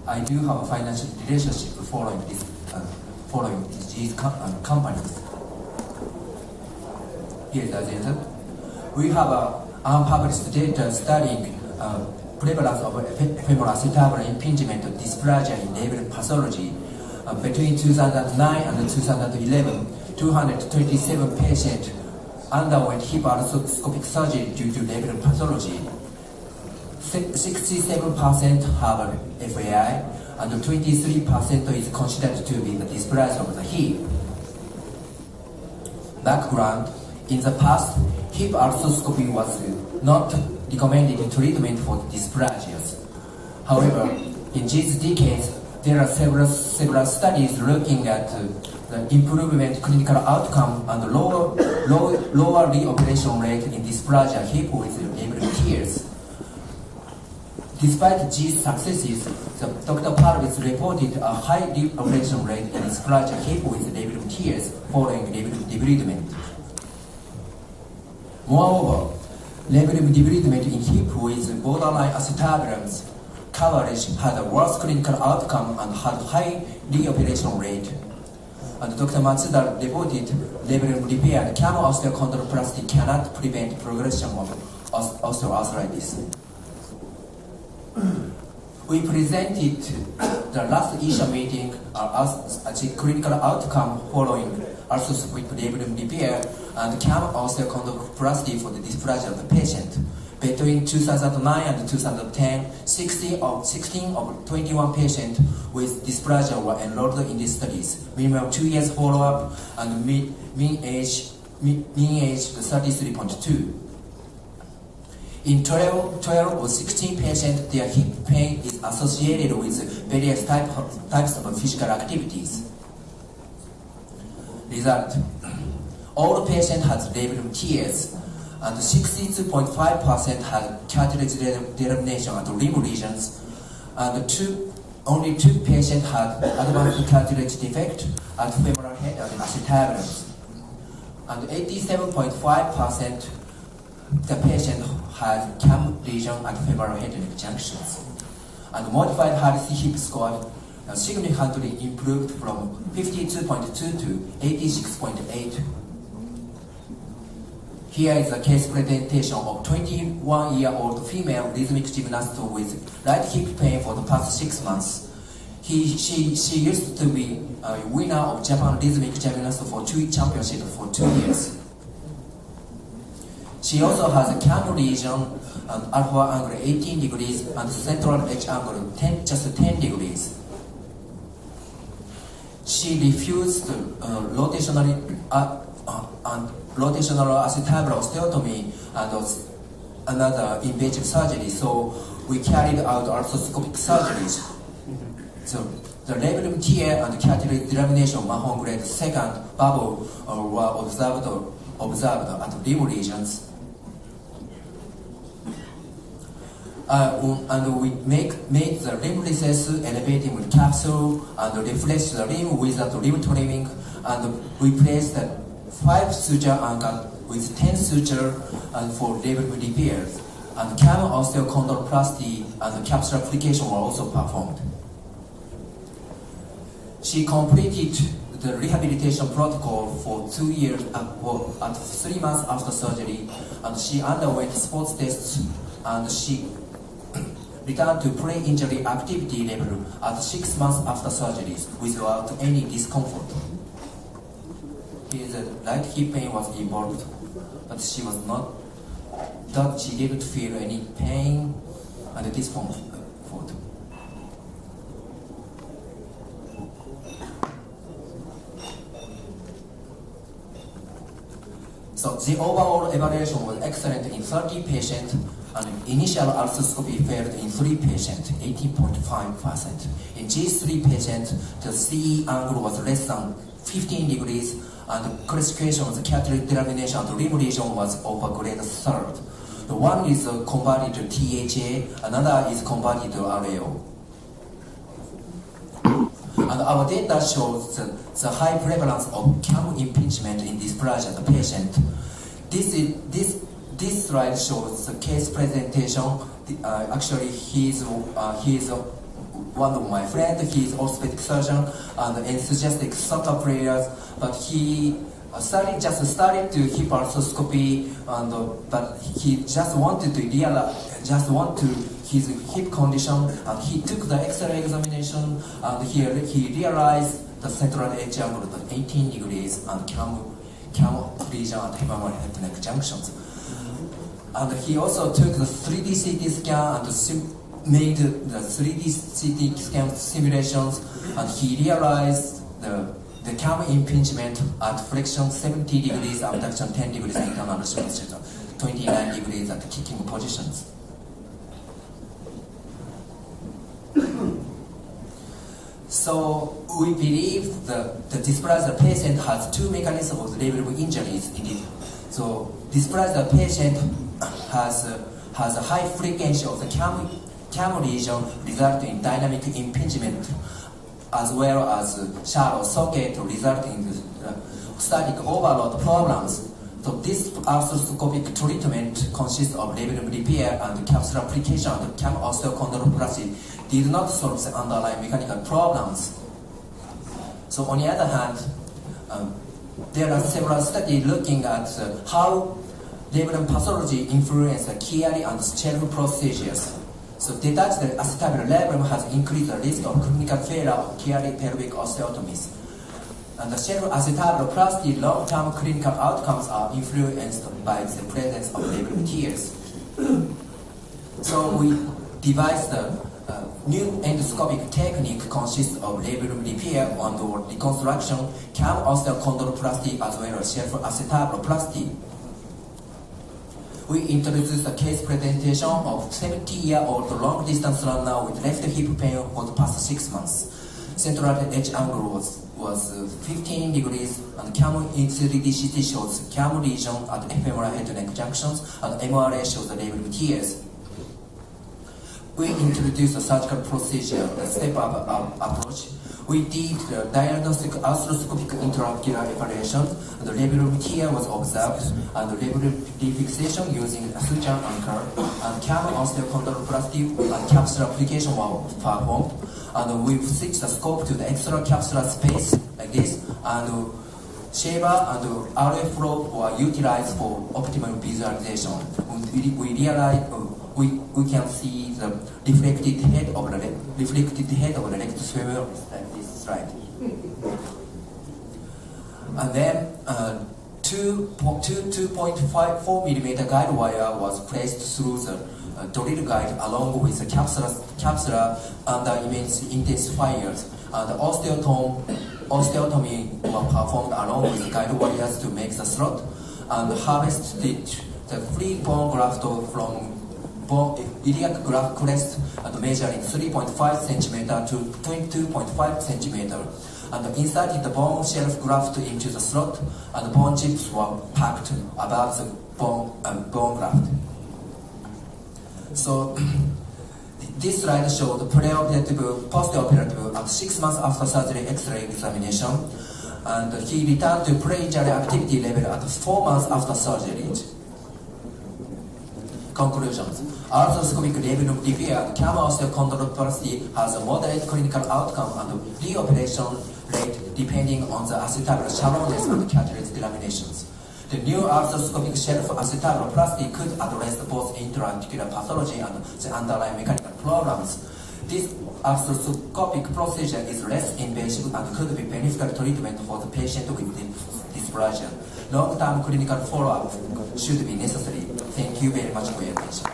I do have a financial relationship following these companies. Here's the agenda. We have unpublished data studying prevalence of ephemeral acetabulum impingement dysplasia in labral pathology. Between 2009 and 2011, 227 patients underwent hip arthroscopic surgery due to labral pathology. 67% have FAI, and 23% is considered to be the dysplasia of the hip. Background: in the past, hip arthroscopy was not recommended treatment for dysplasias. However, in these decades, there are several studies looking at the improvement clinical outcome and lower reoperation rate in dysplasia hip with labral tears. Despite these successes, Dr. Parvis reported a high reoperation rate in dysplasia hip with labral tears following labral debridement. Moreover, labral debridement in hip with borderline acetabulums coverage had a worse clinical outcome and had high reoperation rate. And Dr. Matsuda reported labral repair and camo osteochondroplasty cannot prevent progression of osteoarthritis. We presented the last ISHA meeting as a clinical outcome following arthroscopic labral repair and camo osteochondroplasty for the dysplasia of the patient. Between 2009 and 2010, 16 of 21 patients with dysplasia were enrolled in these studies. Minimum 2 years follow-up and mean age 33.2. In 12 or 16 patients, their hip pain is associated with various types of physical activities. Result: all patients had labral tears, and 62.5% had cartilage delamination at limb regions, and only 2 patients had advanced cartilage defect at femoral head and acetabulums, and 87.5% the patient had cam lesion at femoral head neck junctions. And modified Harris hip score significantly improved from 52.2 to 86.8. Here is a case presentation of 21-year-old female rhythmic gymnast with right hip pain for the past 6 months. She used to be a winner of Japan rhythmic gymnast for 2 championships for 2 years. She also has a camo lesion and alpha angle 18 degrees and central edge angle just 10 degrees. She refused rotational acetabular osteotomy and another invasive surgery, so we carried out arthroscopic surgeries. So the labral tear and cartilage delamination Mahon grade 2nd bubble were observed at limb regions. And we made the limb recess elevating with capsule and refresh the limb without limb trimming, and we placed 5 suture anchor with 10 suture and for labral repairs, and camo osteochondroplasty and capsule application were also performed. She completed the rehabilitation protocol for 2 years at 3 months after surgery, and she underwent sports tests, and she returned to pre-injury activity level at 6 months after surgeries without any discomfort. His right hip pain was involved, but she didn't feel any pain and discomfort. So the overall evaluation was excellent in 30 patients, and initial arthroscopy failed in 3 patients, 18.5%. In these 3 patients, the CE angle was less than 15 degrees, and the classification of the cartilage delamination at the limb region was over grade 3rd. The one is converted to THA, another is converted to RAO. And our data shows the high prevalence of camo impingement in dysplasia of the patient. This slide shows the case presentation. Actually, he is one of my friends, he is orthopedic surgeon and enthusiastic soccer player, but he started to hip arthroscopy, but he just wanted to his hip condition, and he took the X-ray examination, and he realized the central edge angle at 18 degrees and cam region at femoral head and neck junctions. And he also took the 3D CT scan and made the 3D CT scan simulations, and he realized the cam impingement at flexion 70 degrees, abduction 10 degrees, and internal rotation 29 degrees at kicking positions. So we believe the dysplasia patient has two mechanisms of level of injuries in it. So dysplasia patient has a high frequency of the cam lesion resulting in dynamic impingement, as well as shallow socket resulting in static overload problems. So this arthroscopic treatment consists of labrum repair and capsular application and cam osteochondroplasty did not solve the underlying mechanical problems. So on the other hand, there are several studies looking at how labrum pathology influences the Chiari and Scherf procedures. So detached acetabular labrum has increased the risk of clinical failure of Chiari pelvic osteotomies. And the Scherf acetabuloplasty long-term clinical outcomes are influenced by the presence of labrum tears. So we devised the new endoscopic technique consists of labrum repair and reconstruction, cam osteochondroplasty, as well as Scherf acetabuloplasty. We introduced a case presentation of 70-year-old long-distance runner with left hip pain for the past 6 months. Central edge angle was 15 degrees, and cam in 3D CT shows cam lesion at femoral head and neck junctions, and MRI shows the labrum tears. We introduced a surgical procedure, the step-up approach. We did the diagnostic arthroscopic intraocular evaluation. The labrum tear was observed, and the labrum refixation using a suture anchor, and cam osteochondroplasty and capsular application were performed. And we switched the scope to the extra capsular space like this, and shaver and RF flow were utilized for optimal visualization. We realized we can see the reflected head of the rectus femoris like this slide. And then 2.54 millimeter guide wire was placed through the drill guide along with the capsular under image intensifiers, and the osteotomy were performed along with the guide wires to make the slot, and harvested the free bone graft from iliac graft crest and measuring 3.5 centimeter to 22.5 centimeter, and inserted the bone shelf graft into the slot, and bone chips were packed above the bone graft. So this slide shows the preoperative, postoperative at 6 months after surgery X-ray examination, and he returned to pre-injury activity level at 4 months after surgery. Conclusions. Arthroscopic labrum repair cam osteochondroplasty has a moderate clinical outcome and reoperation rate depending on the acetabular shallowness and cartilage delaminations. The new arthroscopic Scherf acetabuloplasty could address both intra-articular pathology and the underlying mechanical problems. This arthroscopic procedure is less invasive and could be beneficial treatment for the patient with dysplasia. Long-term clinical follow-up should be necessary. Thank you very much for your attention.